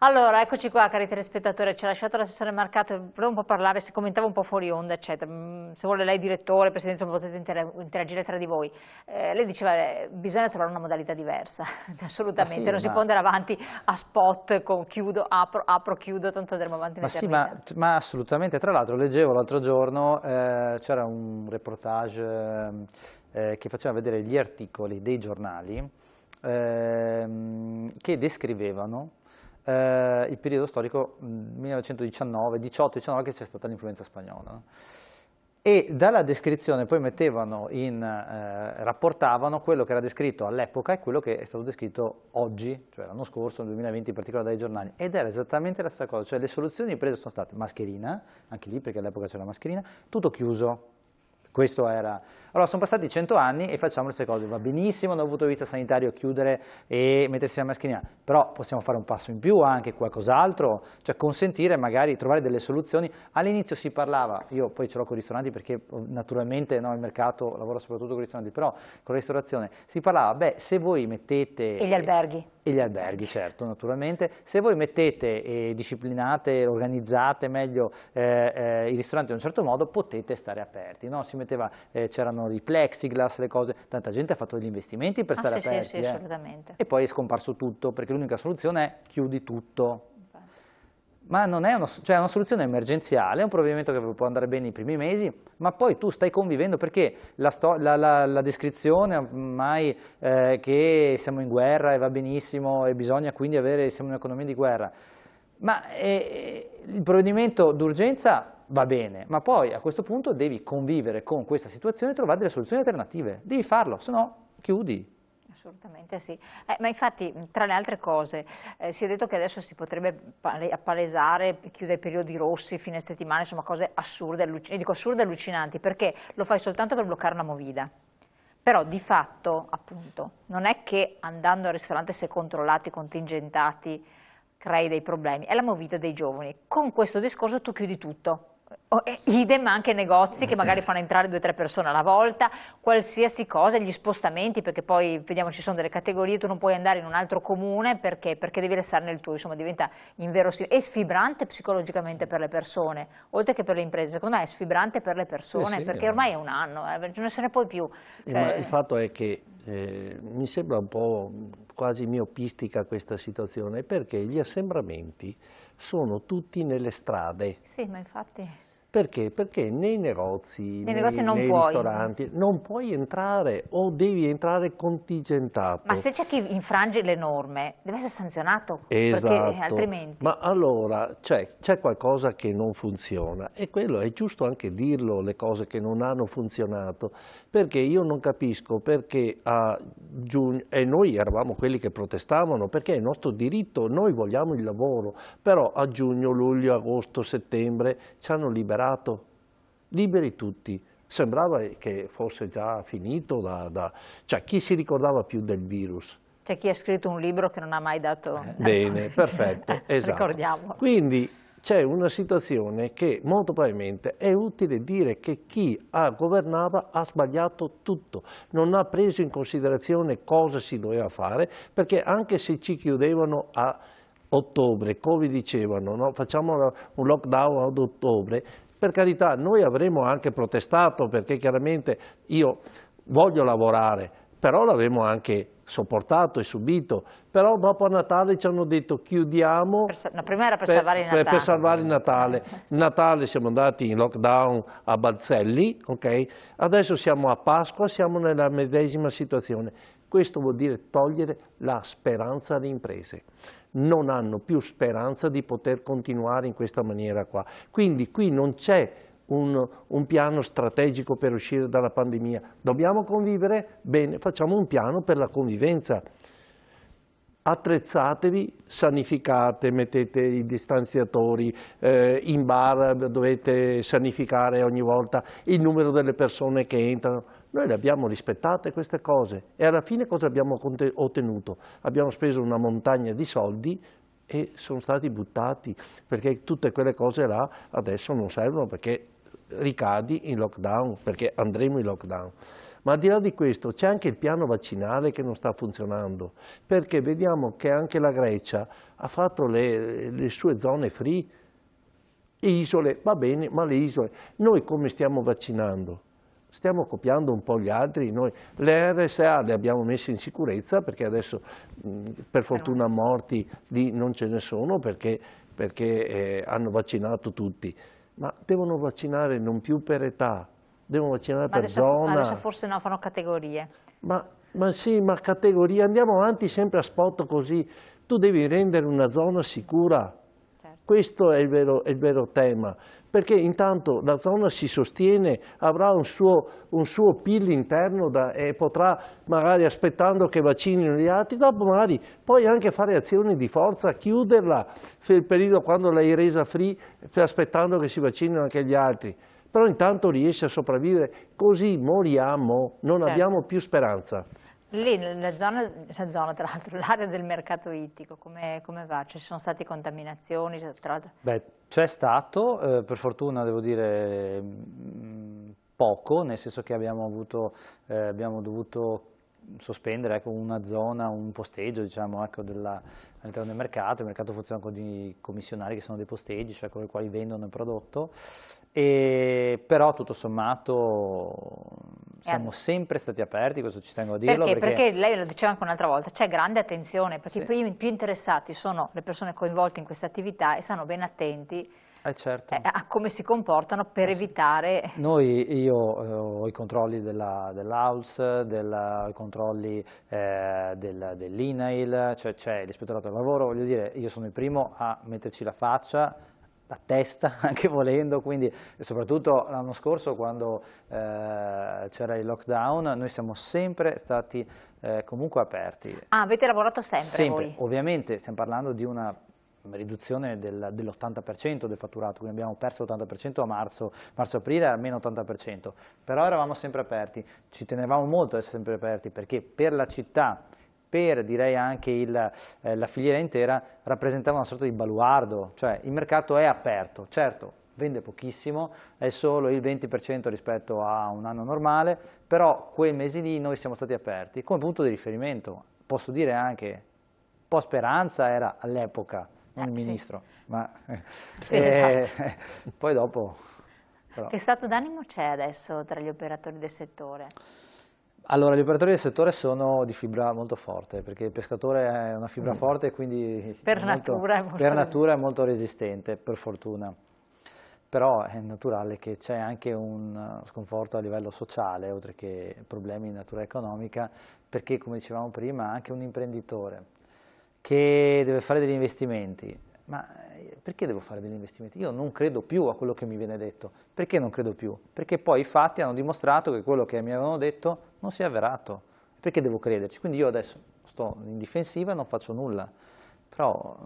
Allora, eccoci qua, cari telespettatori, ci ha lasciato l'assessore Marcato, volevo un po' parlare, si commentava un po' fuori onda, eccetera. Se vuole lei direttore, presidente, insomma, potete interagire tra di voi. Lei diceva bisogna trovare una modalità diversa, assolutamente, Sì, non si può andare avanti a spot, chiudo, apro, chiudo, tanto andremo avanti un'eternità. ma assolutamente. Tra l'altro leggevo l'altro giorno, c'era un reportage che faceva vedere gli articoli dei giornali che descrivevano il periodo storico 1919, 18-19 che c'è stata l'influenza spagnola. No? E dalla descrizione poi rapportavano quello che era descritto all'epoca e quello che è stato descritto oggi, cioè l'anno scorso, nel 2020 in particolare dai giornali, ed era esattamente la stessa cosa, cioè le soluzioni prese sono state mascherina, anche lì perché all'epoca c'era la mascherina, tutto chiuso. Questo era. Allora sono passati 100 anni e facciamo le stesse cose, va benissimo dal punto di vista sanitario chiudere e mettersi la mascherina, però possiamo fare un passo in più, anche qualcos'altro, cioè consentire magari trovare delle soluzioni. All'inizio si parlava, io poi ce l'ho con i ristoranti perché naturalmente no, il mercato lavora soprattutto con i ristoranti, però con la ristorazione si parlava, beh se voi mettete... E gli alberghi? E gli alberghi, certo, naturalmente. Se voi mettete e disciplinate, organizzate meglio i ristoranti in un certo modo, potete stare aperti. No? C'erano i plexiglass, le cose, tanta gente ha fatto degli investimenti per stare aperti. Sì, assolutamente. E poi è scomparso tutto, perché l'unica soluzione è chiudi tutto. Ma non è una soluzione emergenziale, è un provvedimento che può andare bene i primi mesi, ma poi tu stai convivendo perché la descrizione ormai che siamo in guerra e va benissimo e bisogna quindi siamo in un'economia di guerra, ma il provvedimento d'urgenza va bene, ma poi a questo punto devi convivere con questa situazione e trovare delle soluzioni alternative, devi farlo, se no chiudi. Assolutamente sì, ma infatti tra le altre cose si è detto che adesso si potrebbe appalesare, chiudere periodi rossi, fine settimana, insomma cose assurde, dico assurde e allucinanti perché lo fai soltanto per bloccare una movida, però di fatto appunto non è che andando al ristorante se controllati, contingentati crei dei problemi, è la movida dei giovani, con questo discorso tu chiudi tutto. Idem anche negozi che magari fanno entrare 2 o 3 persone alla volta, qualsiasi cosa, gli spostamenti, perché poi vediamo ci sono delle categorie, tu non puoi andare in un altro comune perché devi restare nel tuo, insomma diventa inverosimile, è sfibrante psicologicamente per le persone, oltre che per le imprese, secondo me è sfibrante per le persone, sì, perché ormai è un anno, non se ne può più. Ma il fatto è che mi sembra un po' quasi miopistica questa situazione, perché gli assembramenti sono tutti nelle strade. Sì, ma infatti... Perché? Perché nei negozi nei nei ristoranti non puoi entrare o devi entrare contingentato. Ma se c'è chi infrange le norme deve essere sanzionato, esatto. Perché altrimenti... Ma allora c'è qualcosa che non funziona e quello è giusto anche dirlo, le cose che non hanno funzionato, perché io non capisco perché a giugno, e noi eravamo quelli che protestavano, perché è il nostro diritto, noi vogliamo il lavoro, però a giugno, luglio, agosto, settembre ci hanno liberato. Liberi tutti, sembrava che fosse già finito, cioè chi si ricordava più del virus? C'è chi ha scritto un libro che non ha mai dato... Bene, perfetto, esatto. Ricordiamo. Quindi c'è una situazione che molto probabilmente è utile dire che chi governava ha sbagliato tutto, non ha preso in considerazione cosa si doveva fare, perché anche se ci chiudevano a ottobre, come dicevano, no? Facciamo un lockdown ad ottobre, per carità noi avremmo anche protestato perché chiaramente io voglio lavorare, però l'avremmo anche sopportato e subito, però dopo a Natale ci hanno detto chiudiamo, prima era per salvare il Natale. Per salvare il Natale. Natale siamo andati in lockdown a Balzelli, okay? Adesso siamo a Pasqua, siamo nella medesima situazione. Questo vuol dire togliere la speranza alle imprese. Non hanno più speranza di poter continuare in questa maniera qua. Quindi qui non c'è un piano strategico per uscire dalla pandemia. Dobbiamo convivere? Bene, facciamo un piano per la convivenza. Attrezzatevi, sanificate, mettete i distanziatori, in bar dovete sanificare ogni volta il numero delle persone che entrano. Noi le abbiamo rispettate queste cose e alla fine cosa abbiamo ottenuto? Abbiamo speso una montagna di soldi e sono stati buttati perché tutte quelle cose là adesso non servono perché ricadi in lockdown, perché andremo in lockdown. Ma al di là di questo c'è anche il piano vaccinale che non sta funzionando, perché vediamo che anche la Grecia ha fatto le sue zone free, isole, va bene, ma le isole, noi come stiamo vaccinando? Stiamo copiando un po' gli altri, noi le RSA le abbiamo messe in sicurezza perché adesso per fortuna morti non ce ne sono perché hanno vaccinato tutti, ma devono vaccinare non più per età, devono vaccinare per zona. Adesso forse no, fanno categorie. Ma sì, ma categorie, andiamo avanti sempre a spot così, tu devi rendere una zona sicura. Questo è il vero tema, perché intanto la zona si sostiene, avrà un suo PIL interno e potrà, magari aspettando che vaccinino gli altri, dopo magari puoi anche fare azioni di forza, chiuderla per il periodo quando l'hai resa free, aspettando che si vaccinino anche gli altri. Però intanto riesce a sopravvivere, così moriamo, non abbiamo più speranza. Lì, la zona tra l'altro, l'area del mercato ittico, come va? Ci sono state contaminazioni? Beh, c'è stato, per fortuna devo dire poco, nel senso che abbiamo dovuto sospendere una zona, un posteggio diciamo, all'interno del mercato. Il mercato funziona con dei commissionari che sono dei posteggi, cioè con i quali vendono il prodotto, però tutto sommato siamo sempre stati aperti, questo ci tengo a dirlo. Perché lei lo diceva anche un'altra volta, c'è grande attenzione, perché i più interessati sono le persone coinvolte in queste attività e stanno ben attenti certo. A come si comportano per evitare... Io ho i controlli dell'AULS, i controlli dell'INAIL, cioè c'è l'ispettorato del lavoro, voglio dire, io sono il primo a metterci la faccia, la testa anche volendo, quindi soprattutto l'anno scorso quando c'era il lockdown noi siamo sempre stati comunque aperti. Ah, avete lavorato sempre voi? Ovviamente stiamo parlando di una riduzione dell'80% del fatturato, quindi abbiamo perso l'80% a marzo-aprile era meno 80%, però eravamo sempre aperti, ci tenevamo molto a essere sempre aperti perché per la città, direi anche la filiera intera, rappresentava una sorta di baluardo, cioè il mercato è aperto, certo vende pochissimo, è solo il 20% rispetto a un anno normale, però quei mesi lì noi siamo stati aperti come punto di riferimento, posso dire anche, un po' Speranza era all'epoca, non il ministro, ma esatto. Poi dopo... Però. Che stato d'animo c'è adesso tra gli operatori del settore? Allora, gli operatori del settore sono di fibra molto forte, perché il pescatore è una fibra forte e quindi per natura è molto resistente, per fortuna. Però è naturale che c'è anche un sconforto a livello sociale, oltre che problemi di natura economica, perché, come dicevamo prima, anche un imprenditore che deve fare degli investimenti, ma perché devo fare degli investimenti? Io non credo più a quello che mi viene detto. Perché non credo più? Perché poi i fatti hanno dimostrato che quello che mi avevano detto non si è avverato. Perché devo crederci? Quindi io adesso sto in difensiva e non faccio nulla. Però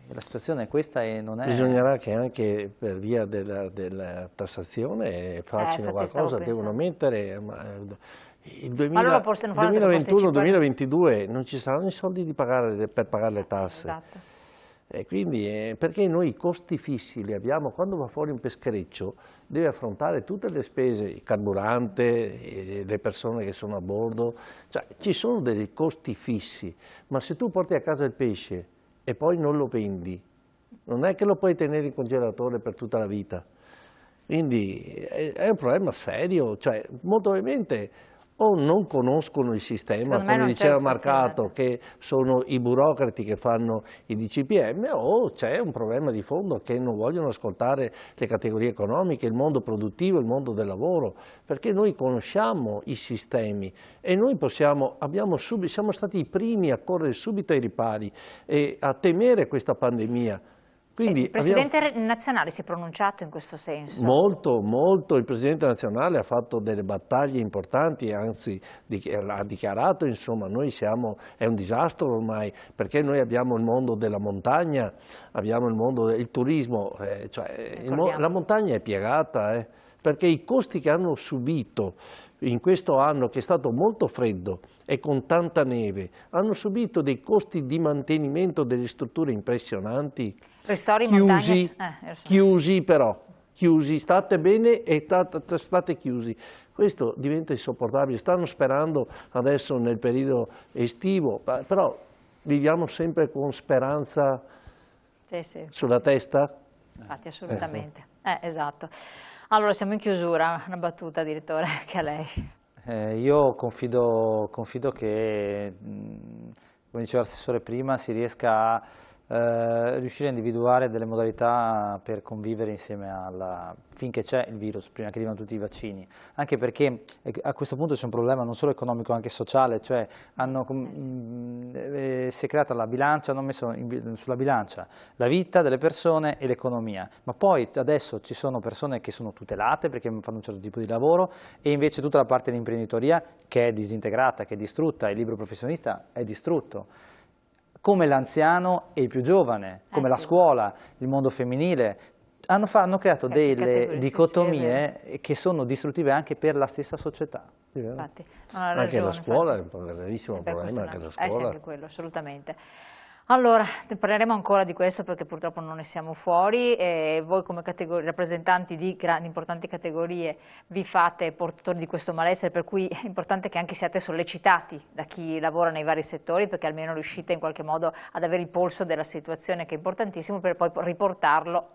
la situazione è questa e non è... Bisognerà che anche per via della tassazione facciano qualcosa, devono mettere... Il 2021-2022 non ci saranno i soldi per pagare le tasse. Esatto. E quindi, perché noi i costi fissi li abbiamo, quando va fuori un peschereccio deve affrontare tutte le spese, il carburante, le persone che sono a bordo, cioè ci sono dei costi fissi, ma se tu porti a casa il pesce e poi non lo vendi, non è che lo puoi tenere in congelatore per tutta la vita. Quindi è un problema serio, cioè molto probabilmente o non conoscono il sistema, come diceva Marcato, che sono i burocrati che fanno i DCPM, o c'è un problema di fondo che non vogliono ascoltare le categorie economiche, il mondo produttivo, il mondo del lavoro, perché noi conosciamo i sistemi e noi siamo stati i primi a correre subito ai ripari e a temere questa pandemia. Quindi il Presidente nazionale si è pronunciato in questo senso? Molto, molto. Il Presidente nazionale ha fatto delle battaglie importanti, anzi ha dichiarato, insomma, è un disastro ormai, perché noi abbiamo il mondo della montagna, abbiamo il mondo del turismo, la montagna è piegata, perché i costi che hanno subito in questo anno, che è stato molto freddo e con tanta neve, hanno subito dei costi di mantenimento delle strutture impressionanti. Chiusi però, state bene e state chiusi. questo diventa insopportabile. Stanno sperando adesso nel periodo estivo, però viviamo sempre con speranza sulla testa. Infatti, assolutamente. Esatto. Allora, siamo in chiusura, una battuta, direttore, che a lei. Io confido che, come diceva l'assessore prima, si riesca a riuscire a individuare delle modalità per convivere insieme finché c'è il virus, prima che arrivino tutti i vaccini, anche perché a questo punto c'è un problema non solo economico, anche sociale, cioè si è creata la bilancia, hanno messo sulla bilancia la vita delle persone e l'economia, ma poi adesso ci sono persone che sono tutelate perché fanno un certo tipo di lavoro e invece tutta la parte dell'imprenditoria che è disintegrata, che è distrutta, il libero professionista è distrutto, come l'anziano e il più giovane, come la scuola, il mondo femminile. Hanno creato delle dicotomie che sono distruttive anche per la stessa società. Infatti, anche la scuola è un grandissimo problema, anche la scuola. È sempre quello, assolutamente. Allora, parleremo ancora di questo perché purtroppo non ne siamo fuori e voi come rappresentanti di grandi importanti categorie vi fate portatori di questo malessere, per cui è importante che anche siate sollecitati da chi lavora nei vari settori perché almeno riuscite in qualche modo ad avere il polso della situazione, che è importantissimo, per poi riportarlo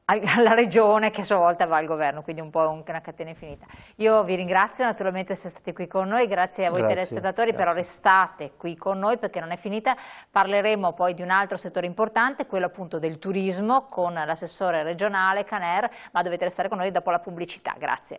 alla regione che a sua volta va al governo, quindi un po' una catena infinita. Io vi ringrazio naturalmente di essere stati qui con noi, grazie a voi telespettatori, però restate qui con noi perché non è finita, parleremo poi di un altro settore importante, quello appunto del turismo con l'assessore regionale Caner, ma dovete restare con noi dopo la pubblicità, grazie.